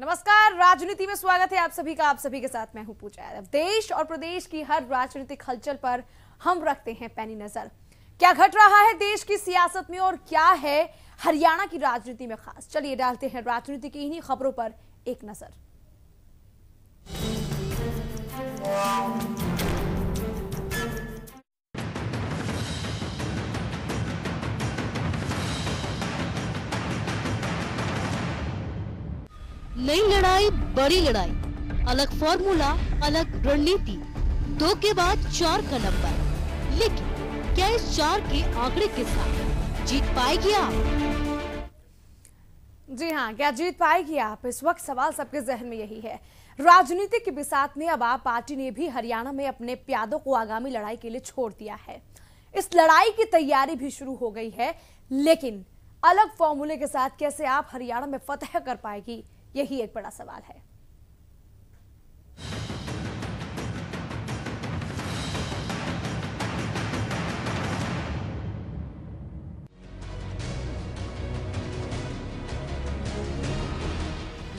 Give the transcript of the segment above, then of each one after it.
नमस्कार, राजनीति में स्वागत है आप सभी का। आप सभी के साथ मैं हूं पूजा यादव। देश और प्रदेश की हर राजनीतिक हलचल पर हम रखते हैं पैनी नजर। क्या घट रहा है देश की सियासत में और क्या है हरियाणा की राजनीति में खास, चलिए डालते हैं राजनीति की इन्हीं खबरों पर एक नजर। नई लड़ाई, बड़ी लड़ाई, अलग फॉर्मूला, अलग रणनीति, 2 के बाद 4 का नंबर। लेकिन क्या इस 4 के आंकड़े के साथ जीत पाएगी आप? जी हाँ, क्या जीत पाएगी आप? इस वक्त सवाल सबके जहन में यही है। राजनीति की बिसात में अब आप पार्टी ने भी हरियाणा में अपने प्यादों को आगामी लड़ाई के लिए छोड़ दिया है। इस लड़ाई की तैयारी भी शुरू हो गई है, लेकिन अलग फॉर्मूले के साथ कैसे आप हरियाणा में फतह कर पाएगी, यही एक बड़ा सवाल है।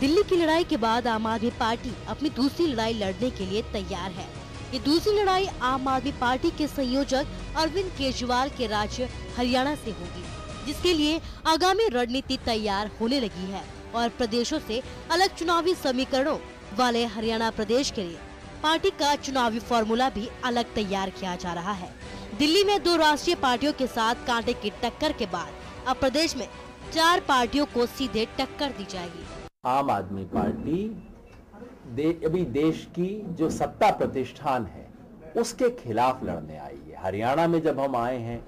दिल्ली की लड़ाई के बाद आम आदमी पार्टी अपनी दूसरी लड़ाई लड़ने के लिए तैयार है। ये दूसरी लड़ाई आम आदमी पार्टी के संयोजक अरविंद केजरीवाल के राज्य हरियाणा से होगी, जिसके लिए आगामी रणनीति तैयार होने लगी है और प्रदेशों से अलग चुनावी समीकरणों वाले हरियाणा प्रदेश के लिए पार्टी का चुनावी फॉर्मूला भी अलग तैयार किया जा रहा है। दिल्ली में 2 राष्ट्रीय पार्टियों के साथ कांटे की टक्कर के बाद अब प्रदेश में 4 पार्टियों को सीधे टक्कर दी जाएगी। आम आदमी पार्टी अभी देश की जो सत्ता प्रतिष्ठान है उसके खिलाफ लड़ने आई है। हरियाणा में जब हम आए हैं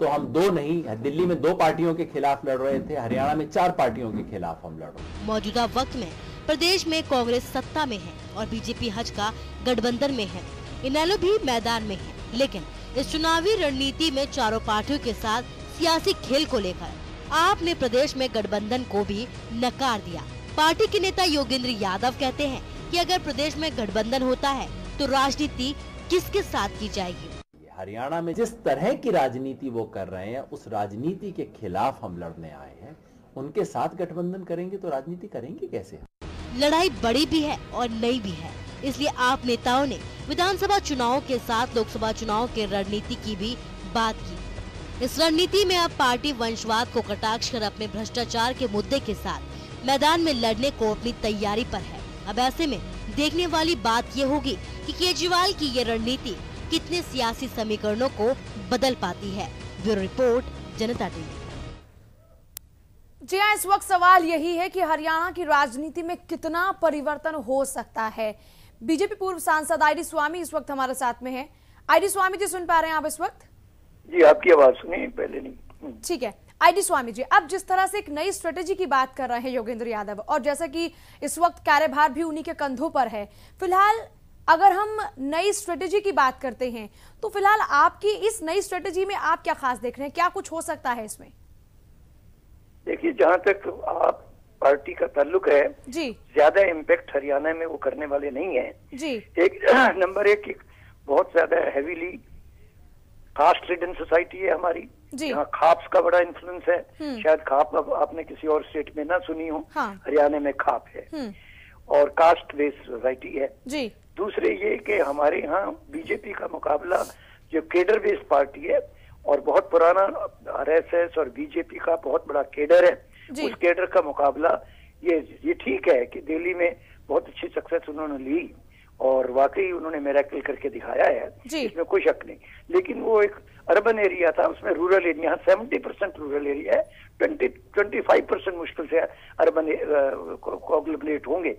तो हम 2 नहीं, दिल्ली में 2 पार्टियों के खिलाफ लड़ रहे थे, हरियाणा में 4 पार्टियों के खिलाफ हम लड़ रहे हैं। मौजूदा वक्त में प्रदेश में कांग्रेस सत्ता में है और बीजेपी हज का गठबंधन में है। इनेलो भी मैदान में है, लेकिन इस चुनावी रणनीति में चारों पार्टियों के साथ सियासी खेल को लेकर आपने प्रदेश में गठबंधन को भी नकार दिया। पार्टी के नेता योगेंद्र यादव कहते हैं कि अगर प्रदेश में गठबंधन होता है तो राजनीति किसके साथ की जाएगी। हरियाणा में जिस तरह की राजनीति वो कर रहे हैं, उस राजनीति के खिलाफ हम लड़ने आए हैं। उनके साथ गठबंधन करेंगे तो राजनीति करेंगे कैसे? लड़ाई बड़ी भी है और नई भी है, इसलिए आप नेताओं ने विधानसभा चुनाव के साथ लोकसभा चुनाव के रणनीति की भी बात की। इस रणनीति में अब पार्टी वंशवाद को कटाक्ष कर अपने भ्रष्टाचार के मुद्दे के साथ मैदान में लड़ने को अपनी तैयारी पर है। अब ऐसे में देखने वाली बात ये होगी कि केजरीवाल की ये रणनीति कितने सियासी समीकरणों को बदल पाती है। ब्यूरो रिपोर्ट, जनता टीवी। जी हाँ, इस वक्त सवाल यही है कि हरियाणा की राजनीति में कितना परिवर्तन हो सकता है। बीजेपी पूर्व सांसद आईडी स्वामी इस वक्त हमारे साथ में हैं। आईडी स्वामी जी, सुन पा रहे हैं आप इस वक्त? जी, आपकी आवाज सुनी, पहले नहीं। ठीक है आईडी स्वामी जी, अब जिस तरह से एक नई स्ट्रेटेजी की बात कर रहे हैं योगेंद्र यादव, और जैसा कि इस वक्त कार्यभार भी उन्हीं के कंधों पर है, फिलहाल अगर हम नई स्ट्रेटेजी की बात करते हैं तो फिलहाल आपकी इस नई स्ट्रेटेजी में आप क्या खास देख रहे हैं, क्या कुछ हो सकता है इसमें? देखिए, जहां तक आप पार्टी का ताल्लुक है जी, ज्यादा इम्पैक्ट हरियाणा में वो करने वाले नहीं है जी। एक नंबर 1 बहुत ज्यादा हैवीली कास्ट रिडन सोसाइटी है हमारी, यहाँ खाप्स का बड़ा इन्फ्लुएंस है। शायद खाप अब आपने किसी और स्टेट में ना सुनी हो। हाँ। हरियाणा में खाप है और कास्ट बेस्ड सोसाइटी है जी। दूसरे ये कि हमारे यहाँ बीजेपी का मुकाबला जो केडर बेस्ड पार्टी है और बहुत पुराना आरएसएस और बीजेपी का बहुत बड़ा केडर है, उस केडर का मुकाबला ये ठीक है कि दिल्ली में बहुत अच्छी सक्सेस उन्होंने ली और वाकई उन्होंने मिरेकल करके दिखाया है, इसमें कोई शक नहीं। लेकिन वो एक अर्बन एरिया था, उसमें रूरल एरिया, 70% रूरल एरिया है, 25% मुश्किल से अर्बन कोग्लुबलेट होंगे,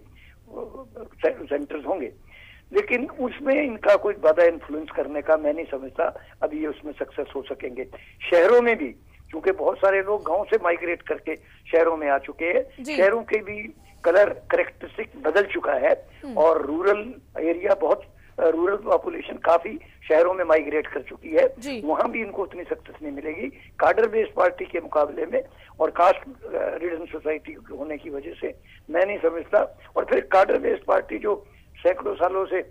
सेंटर्स होंगे। लेकिन उसमें इनका कोई ज्यादा इन्फ्लुएंस करने का मैं नहीं समझता अभी ये उसमें सक्सेस हो सकेंगे। शहरों में भी क्योंकि बहुत सारे लोग गांव से माइग्रेट करके शहरों में आ चुके हैं, शहरों के भी कलर करेक्टरिस्टिक बदल चुका है और रूरल एरिया बहुत रूरल पॉपुलेशन काफी शहरों में माइग्रेट कर चुकी है, वहां भी इनको उतनी सक्सेस नहीं मिलेगी कार्डर बेस्ड पार्टी के मुकाबले में। और कास्ट रिडन सोसाइटी होने की वजह से मैं नहीं समझता। और फिर कार्डर बेस्ड पार्टी जो सैकड़ों सालों से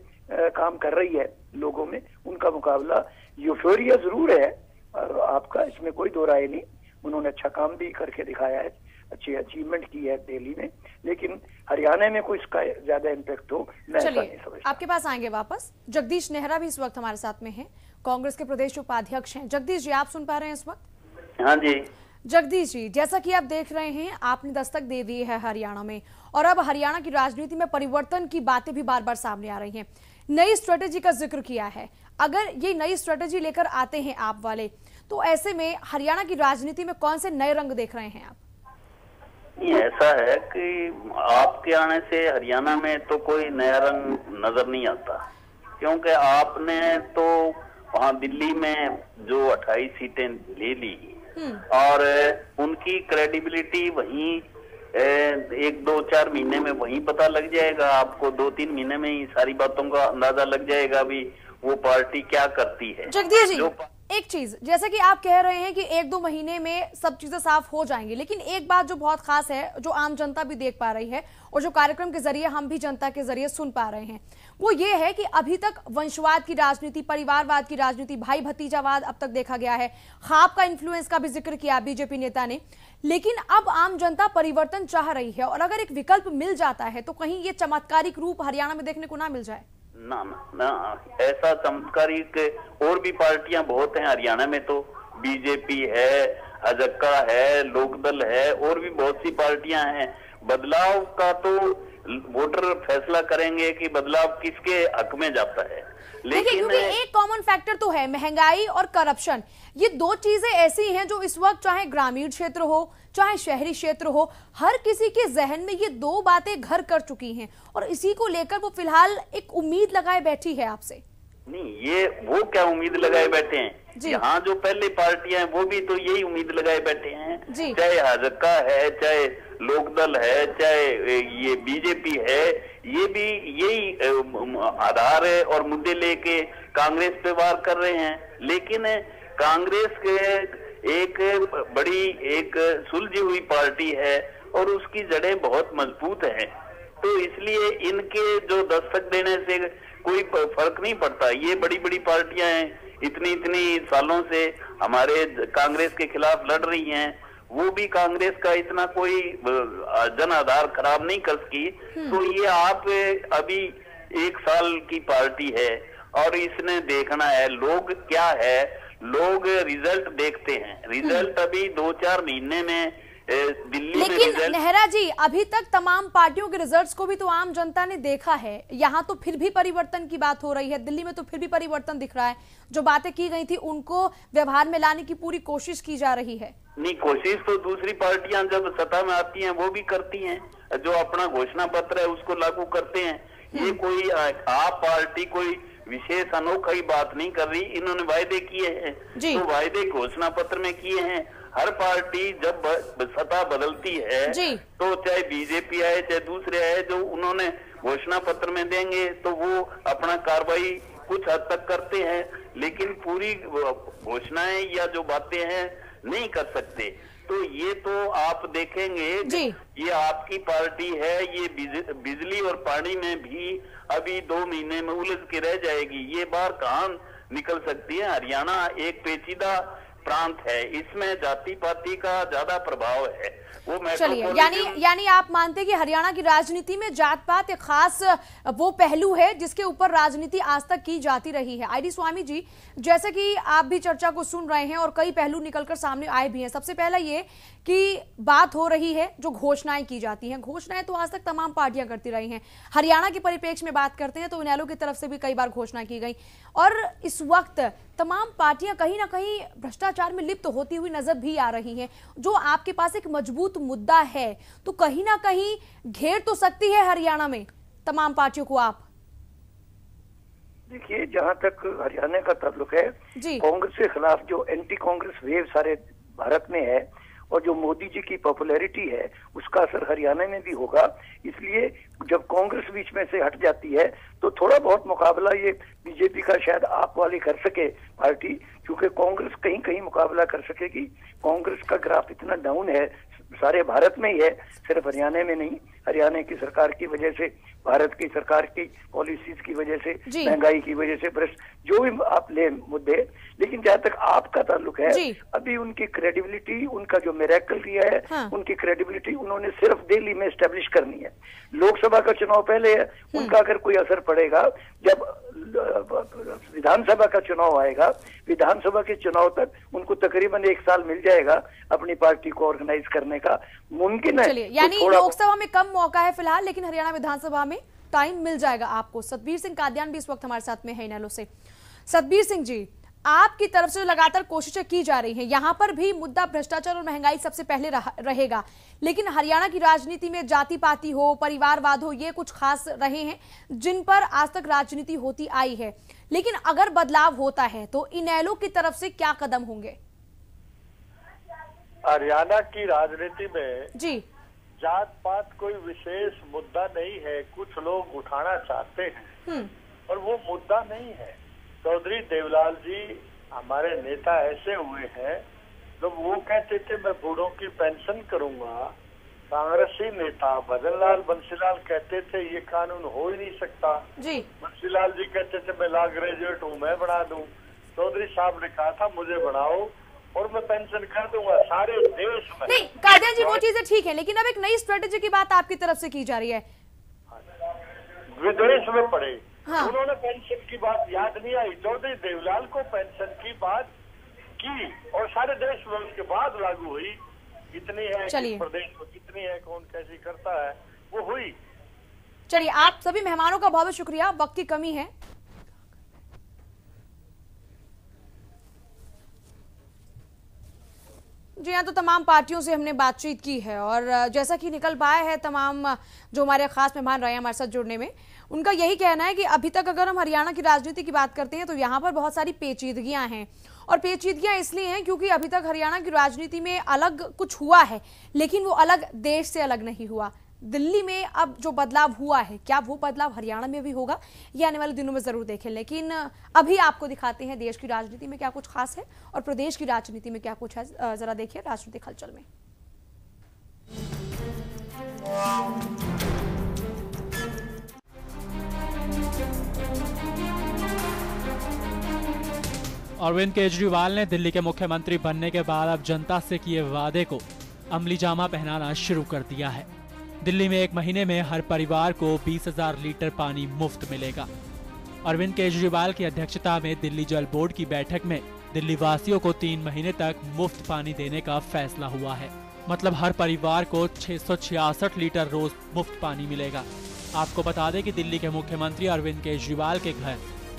काम कर रही है लोगों में, उनका मुकाबला यूफोरिया जरूर है आपका, इसमें कोई दो राय नहीं, उन्होंने अच्छा काम भी करके दिखाया है, अच्छी अचीवमेंट की है दिल्ली में, लेकिन हरियाणा में कोई इसका ज्यादा इम्पैक्ट हो मैं ऐसा नहीं समझता। आपके पास आएंगे वापस। जगदीश नेहरा भी इस वक्त हमारे साथ में हैं, कांग्रेस के प्रदेश उपाध्यक्ष हैं। जगदीश जी, आप सुन पा रहे हैं इस वक्त? हाँ जी। जगदीश जी, जैसा कि आप देख रहे हैं, आपने दस्तक दे दी है हरियाणा में, और अब हरियाणा की राजनीति में परिवर्तन की बातें भी बार बार सामने आ रही हैं। नई स्ट्रेटेजी का जिक्र किया है। अगर ये नई स्ट्रेटेजी लेकर आते हैं आप वाले, तो ऐसे में हरियाणा की राजनीति में कौन से नए रंग देख रहे हैं आप? ऐसा है कि आपके आने से हरियाणा में तो कोई नया रंग नजर नहीं आता, क्योंकि आपने तो वहां दिल्ली में जो 28 सीटें ले ली और उनकी क्रेडिबिलिटी वहीं 1-2-4 महीने में वहीं पता लग जाएगा आपको। 2-3 महीने में ही सारी बातों का अंदाजा लग जाएगा भी वो पार्टी क्या करती है। जगदीश जी, एक चीज, जैसे कि आप कह रहे हैं कि 1-2 महीने में सब चीजें साफ हो जाएंगी, लेकिन एक बात जो बहुत खास है, जो आम जनता भी देख पा रही है और जो कार्यक्रम के जरिए हम भी जनता के जरिए सुन पा रहे हैं, वो ये है कि अभी तक वंशवाद की राजनीति, परिवारवाद की राजनीति, भाई भतीजावाद अब तक देखा गया है। खाप का इन्फ्लुएंस का भी जिक्र किया बीजेपी नेता ने, लेकिन अब आम जनता परिवर्तन चाह रही है, और अगर एक विकल्प मिल जाता है तो कहीं ये चमत्कारिक रूप हरियाणा में देखने को ना मिल जाए? ना, ऐसा चमत्कारिक और भी पार्टियां बहुत हैं हरियाणा में। तो बीजेपी है, अजक्का है, लोकदल है, और भी बहुत सी पार्टियां हैं। बदलाव का तो वोटर फैसला करेंगे कि बदलाव किसके हक में जाता है। लेकिन क्योंकि एक कॉमन फैक्टर तो है, महंगाई और करप्शन। ये दो चीजें ऐसी हैं जो इस वक्त चाहे ग्रामीण क्षेत्र हो चाहे शहरी क्षेत्र हो, हर किसी के जहन में ये दो बातें घर कर चुकी हैं, और इसी को लेकर वो फिलहाल एक उम्मीद लगाए बैठी है आपसे। नहीं, ये वो क्या उम्मीद लगाए बैठे हैं? यहाँ जो पहले पार्टियां हैं वो भी तो यही उम्मीद लगाए बैठे हैं, चाहे हजक्का है, चाहे लोकदल है, चाहे ये बीजेपी है, ये भी यही आधार है और मुद्दे लेके कांग्रेस पे वार कर रहे हैं। लेकिन कांग्रेस के एक बड़ी एक सुलझी हुई पार्टी है और उसकी जड़ें बहुत मजबूत हैं, तो इसलिए इनके जो दस्तक देने से कोई फर्क नहीं पड़ता। ये बड़ी बड़ी पार्टियां हैं, इतनी सालों से हमारे कांग्रेस के खिलाफ लड़ रही हैं, वो भी कांग्रेस का इतना कोई जन आधार खराब नहीं कर सकी। तो ये आप अभी 1 साल की पार्टी है और इसने देखना है लोग क्या है, लोग रिजल्ट देखते हैं। रिजल्ट अभी 2-4 महीने में दिल्ली में लेकिन नेहरा जी, अभी तक तमाम पार्टियों के रिजल्ट्स को भी तो आम जनता ने देखा है। यहाँ तो फिर भी परिवर्तन की बात हो रही है, दिल्ली में तो फिर भी परिवर्तन दिख रहा है। जो बातें की गई थी उनको व्यवहार में लाने की पूरी कोशिश की जा रही है। नहीं, कोशिश तो दूसरी पार्टियां जब सत्ता में आती हैं वो भी करती हैं, जो अपना घोषणा पत्र है उसको लागू करते हैं। ये कोई आप पार्टी कोई विशेष अनोखी बात नहीं कर रही, इन्होंने वायदे किए हैं तो वायदे घोषणा पत्र में किए हैं। हर पार्टी जब सत्ता बदलती है तो चाहे बीजेपी आए चाहे दूसरे आए, जो उन्होंने घोषणा पत्र में देंगे तो वो अपना कार्रवाई कुछ हद तक करते हैं, लेकिन पूरी घोषणाएं या जो बातें हैं नहीं कर सकते। तो ये तो आप देखेंगे ये आपकी पार्टी है, ये बिजली और पानी में भी अभी 2 महीने में उलझ के रह जाएगी। ये बार कहाँ निकल सकती है? हरियाणा एक पेचीदा प्रांत है, इसमें जाति पाति का ज्यादा प्रभाव है। वो चलिए, यानी आप मानते हैं कि हरियाणा की राजनीति में जात पात एक खास वो पहलू है जिसके ऊपर राजनीति आज तक की जाती रही है। आईडी स्वामी जी, जैसे कि आप भी चर्चा को सुन रहे हैं और कई पहलू निकलकर सामने आए भी हैं। सबसे पहला ये कि बात हो रही है जो घोषणाएं की जाती हैं, घोषणाएं तो आज तक तमाम पार्टियां करती रही हैं। हरियाणा के परिप्रेक्ष्य में बात करते हैं तो इनेलो की तरफ से भी कई बार घोषणा की गई, और इस वक्त तमाम पार्टियां कहीं ना कहीं भ्रष्टाचार में लिप्त होती हुई नजर भी आ रही हैं। जो आपके पास एक मजबूत मुद्दा है तो कहीं ना कहीं घेर तो सकती है हरियाणा में तमाम पार्टियों को। आप देखिए, जहां तक हरियाणा का ताल्लुक है, कांग्रेस के खिलाफ जो एंटी कांग्रेस वेव सारे भारत में है और जो मोदी जी की पॉपुलैरिटी है उसका असर हरियाणा में भी होगा। इसलिए जब कांग्रेस बीच में से हट जाती है तो थोड़ा बहुत मुकाबला ये बीजेपी का शायद आप वाली कर सके पार्टी, क्योंकि कांग्रेस कहीं कहीं मुकाबला कर सकेगी। कांग्रेस का ग्राफ इतना डाउन है, सारे भारत में ही है, सिर्फ हरियाणा में नहीं। हरियाणा की सरकार की वजह से, भारत की सरकार की पॉलिसीज की वजह से, महंगाई की वजह से, भ्रष्ट, जो भी आप ले मुद्दे। लेकिन जहां तक आपका ताल्लुक है, अभी उनकी क्रेडिबिलिटी, उनका जो मिरेकल किया है, उनकी क्रेडिबिलिटी उन्होंने सिर्फ दिल्ली में एस्टेब्लिश करनी है। लोकसभा का चुनाव पहले है, उनका अगर कोई असर पड़ेगा, जब विधानसभा का चुनाव आएगा, विधानसभा के चुनाव तक उनको तकरीबन 1 साल मिल जाएगा अपनी पार्टी को ऑर्गेनाइज करने का, मुमकिन है। यानी लोकसभा में कम मौका है फिलहाल, लेकिन हरियाणा विधानसभा में टाइम मिल जाएगा आपको। सतबीर सिंह कादियान भी इस वक्त हमारे साथ में है इनेलो से। सतबीर सिंह जी, आपकी तरफ से लगातार कोशिशें की जा रही हैं, यहां पर भी मुद्दा भ्रष्टाचार और महंगाई सबसे पहले रहेगा, लेकिन हरियाणा की राजनीति में जाति पाति हो, परिवारवाद हो, ये कुछ खास रहे हैं जिन पर आज तक राजनीति होती आई है। लेकिन अगर बदलाव होता है तो इनेलो की तरफ से क्या कदम होंगे? हरियाणा की राजनीति में जी जात पात कोई विशेष मुद्दा नहीं है, कुछ लोग उठाना चाहते हैं और वो मुद्दा नहीं है। चौधरी देवलाल जी हमारे नेता ऐसे हुए हैं, जब वो कहते थे मैं बूढ़ों की पेंशन करूंगा, कांग्रेसी नेता भजन लाल बंसीलाल कहते थे ये कानून हो ही नहीं सकता जी। बंसीलाल जी कहते थे मैं लॉ ग्रेजुएट हूँ, मैं बना दूं। चौधरी साहब ने कहा था मुझे बनाओ और मैं पेंशन कर दूंगा सारे देश में। नहीं कादियान जी, वो चीजें ठीक है, लेकिन अब एक नई स्ट्रेटेजी की बात आपकी तरफ से की जा रही है। विदेश में पड़े, उन्होंने पेंशन की बात याद नहीं आई। चौधरी देवलाल को पेंशन की बात की और सारे देश में उसके बाद लागू हुई। कितनी है प्रदेश में, कितनी है, कौन कैसी करता है, वो हुई। चलिए, आप सभी मेहमानों का बहुत बहुत शुक्रिया, वक्त की कमी है। जी हाँ, तो तमाम पार्टियों से हमने बातचीत की है और जैसा कि निकल पाया है, तमाम जो हमारे खास मेहमान रहे हैं हमारे साथ जुड़ने में, उनका यही कहना है कि अभी तक अगर हम हरियाणा की राजनीति की बात करते हैं तो यहाँ पर बहुत सारी पेचीदगियां हैं। और पेचीदगियां इसलिए हैं क्योंकि अभी तक हरियाणा की राजनीति में अलग कुछ हुआ है, लेकिन वो अलग देश से अलग नहीं हुआ। दिल्ली में अब जो बदलाव हुआ है, क्या वो बदलाव हरियाणा में भी होगा, ये आने वाले दिनों में जरूर देखें। लेकिन अभी आपको दिखाते हैं देश की राजनीति में क्या कुछ खास है और प्रदेश की राजनीति में क्या कुछ है। जरा देखिए राजनीतिक हलचल में। अरविंद केजरीवाल ने दिल्ली के मुख्यमंत्री बनने के बाद अब जनता से किए वादे को अमली जामा पहनाना शुरू कर दिया है। दिल्ली में 1 महीने में हर परिवार को 20,000 लीटर पानी मुफ्त मिलेगा। अरविंद केजरीवाल की अध्यक्षता में दिल्ली जल बोर्ड की बैठक में दिल्ली वासियों को 3 महीने तक मुफ्त पानी देने का फैसला हुआ है। मतलब हर परिवार को 666 लीटर रोज मुफ्त पानी मिलेगा। आपको बता दें कि दिल्ली के मुख्यमंत्री अरविंद केजरीवाल के घर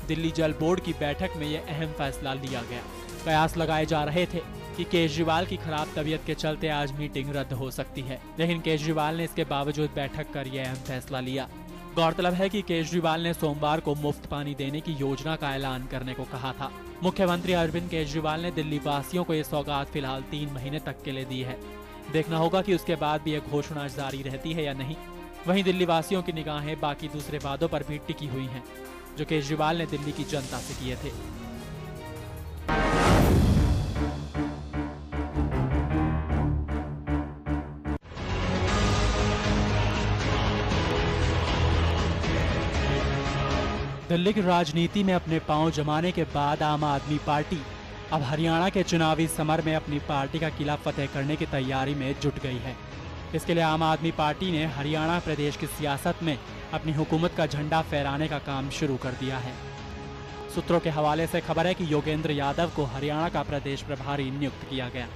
दिल्ली जल बोर्ड की बैठक में यह अहम फैसला लिया गया। कयास लगाए जा रहे थे कि केजरीवाल की खराब तबीयत के चलते आज मीटिंग रद्द हो सकती है, लेकिन केजरीवाल ने इसके बावजूद बैठक कर यह अहम फैसला लिया। गौरतलब है कि केजरीवाल ने सोमवार को मुफ्त पानी देने की योजना का ऐलान करने को कहा था। मुख्यमंत्री अरविंद केजरीवाल ने दिल्ली वासियों को ये सौगात फिलहाल 3 महीने तक के लिए दी है। देखना होगा कि उसके बाद भी यह घोषणा जारी रहती है या नहीं। वहीं दिल्ली वासियों की निगाहें बाकी दूसरे वादों पर भी टिकी हुई हैं, जो केजरीवाल ने दिल्ली की जनता से किए थे। दिल्ली की राजनीति में अपने पांव जमाने के बाद आम आदमी पार्टी अब हरियाणा के चुनावी समर में अपनी पार्टी का किला फतेह करने की तैयारी में जुट गई है। इसके लिए आम आदमी पार्टी ने हरियाणा प्रदेश की सियासत में अपनी हुकूमत का झंडा फहराने का काम शुरू कर दिया है। सूत्रों के हवाले से खबर है कि योगेंद्र यादव को हरियाणा का प्रदेश प्रभारी नियुक्त किया गया।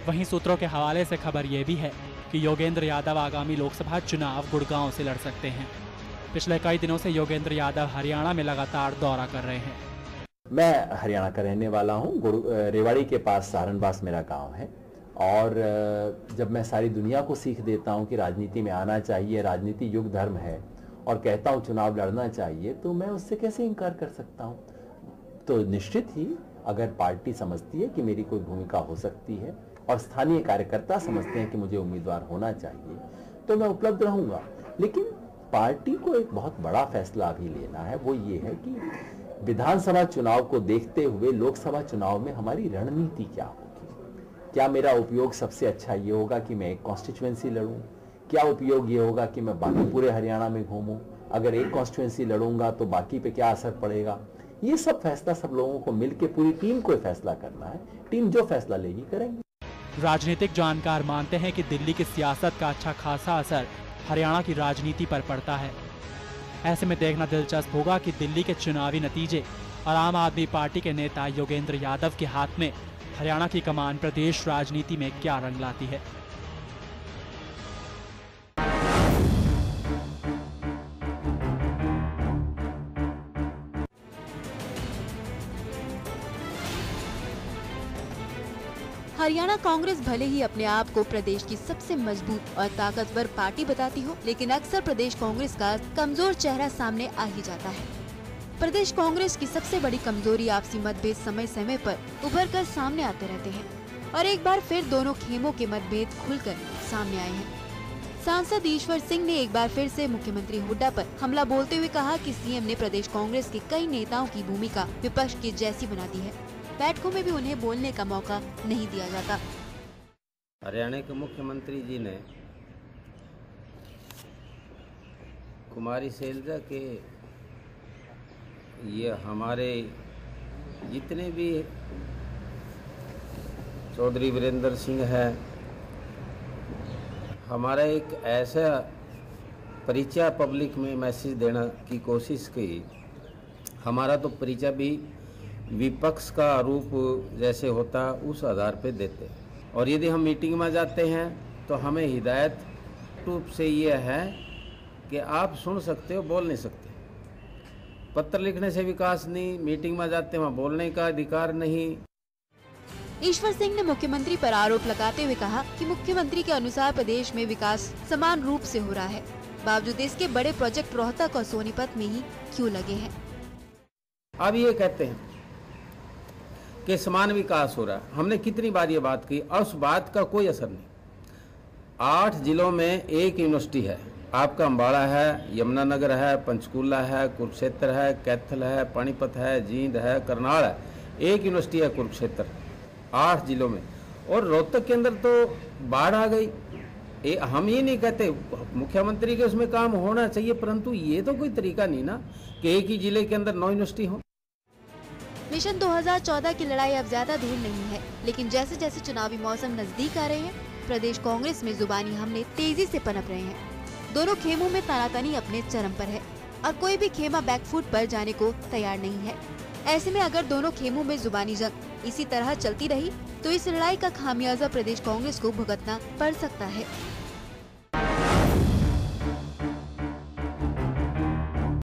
वहीं सूत्रों के हवाले से खबर यह भी है कि योगेंद्र यादव आगामी लोकसभा चुनाव गुड़गांव से लड़ सकते हैं। पिछले कई दिनों से योगेंद्र यादव हरियाणा में लगातार दौरा कर रहे हैं। मैं हरियाणा का रहने वाला हूँ। रेवाड़ी के पास सारनबास मेरा गांव है और जब मैं सारी दुनिया को सीख देता हूँ कि राजनीति में आना चाहिए, राजनीति युग धर्म है, और कहता हूँ चुनाव लड़ना चाहिए, तो मैं उससे कैसे इनकार कर सकता हूँ। तो निश्चित ही अगर पार्टी समझती है कि मेरी कोई भूमिका हो सकती है और स्थानीय कार्यकर्ता समझते हैं कि मुझे उम्मीदवार होना चाहिए, तो मैं उपलब्ध रहूंगा। लेकिन पार्टी को एक बहुत बड़ा फैसला अभी लेना है, वो ये है कि विधानसभा चुनाव को देखते हुए लोकसभा चुनाव में हमारी रणनीति क्या होगी। क्या मेरा उपयोग सबसे अच्छा ये होगा कि मैं एक कॉन्स्टिट्यूएंसी लड़ूं, क्या उपयोग ये होगा कि मैं बाकी पूरे हरियाणा में घूमूं, अगर एक कॉन्स्टिट्यूएंसी लड़ूंगा तो बाकी पे क्या असर पड़ेगा। ये सब फैसला सब लोगों को मिलकर पूरी टीम को फैसला करना है। टीम जो फैसला लेगी करेंगे। राजनीतिक जानकार मानते हैं कि दिल्ली की सियासत का अच्छा खासा असर हरियाणा की राजनीति पर पड़ता है। ऐसे में देखना दिलचस्प होगा कि दिल्ली के चुनावी नतीजे और आम आदमी पार्टी के नेता योगेंद्र यादव के हाथ में हरियाणा की कमान प्रदेश राजनीति में क्या रंग लाती है। हरियाणा कांग्रेस भले ही अपने आप को प्रदेश की सबसे मजबूत और ताकतवर पार्टी बताती हो, लेकिन अक्सर प्रदेश कांग्रेस का कमजोर चेहरा सामने आ ही जाता है। प्रदेश कांग्रेस की सबसे बड़ी कमजोरी आपसी मतभेद समय समय पर उभर कर सामने आते रहते हैं और एक बार फिर दोनों खेमों के मतभेद खुलकर सामने आए हैं। सांसद ईश्वर सिंह ने एक बार फिर से मुख्यमंत्री हुड्डा पर हमला बोलते हुए कहा कि सीएम ने प्रदेश कांग्रेस के कई नेताओं की भूमिका विपक्ष की जैसी बना दी है, बैठकों में भी उन्हें बोलने का मौका नहीं दिया जाता। हरियाणा के मुख्यमंत्री जी ने कुमारी शैलजा के ये हमारे जितने भी चौधरी वीरेंद्र सिंह है, हमारा एक ऐसा परिचय पब्लिक में मैसेज देने की कोशिश की। हमारा तो परिचय भी विपक्ष का रूप जैसे होता उस आधार पे देते, और यदि हम मीटिंग में जाते हैं तो हमें हिदायत रूप से ये है कि आप सुन सकते हो, बोल नहीं सकते। पत्र लिखने से विकास नहीं, मीटिंग में जाते वहाँ बोलने का अधिकार नहीं। ईश्वर सिंह ने मुख्यमंत्री पर आरोप लगाते हुए कहा कि मुख्यमंत्री के अनुसार प्रदेश में विकास समान रूप से हो रहा है, बावजूद इसके बड़े प्रोजेक्ट रोहतक और सोनीपत में ही क्यों लगे हैं। अब ये कहते हैं कि समान विकास हो रहा है। हमने कितनी बार ये बात की और उस बात का कोई असर नहीं। 8 जिलों में एक यूनिवर्सिटी है, आपका अम्बाड़ा है, यमुनानगर है, पंचकूला है, कुरुक्षेत्र है, कैथल है, पानीपत है, जींद है, करनाल है। एक यूनिवर्सिटी है कुरुक्षेत्र 8 जिलों में। और रोहतक के अंदर तो बाढ़ आ गई। हम ये नहीं कहते, मुख्यमंत्री के उसमें काम होना चाहिए, परंतु ये तो कोई तरीका नहीं ना कि एक ही जिले के अंदर 9 यूनिवर्सिटी हो। मिशन 2014 की लड़ाई अब ज्यादा दूर नहीं है, लेकिन जैसे जैसे चुनावी मौसम नजदीक आ रहे हैं, प्रदेश कांग्रेस में जुबानी हमले तेजी से पनप रहे हैं। दोनों खेमों में तनातनी अपने चरम पर है और कोई भी खेमा बैकफुट पर जाने को तैयार नहीं है। ऐसे में अगर दोनों खेमों में जुबानी जंग इसी तरह चलती रही तो इस लड़ाई का खामियाजा प्रदेश कांग्रेस को भुगतना पड़ सकता है।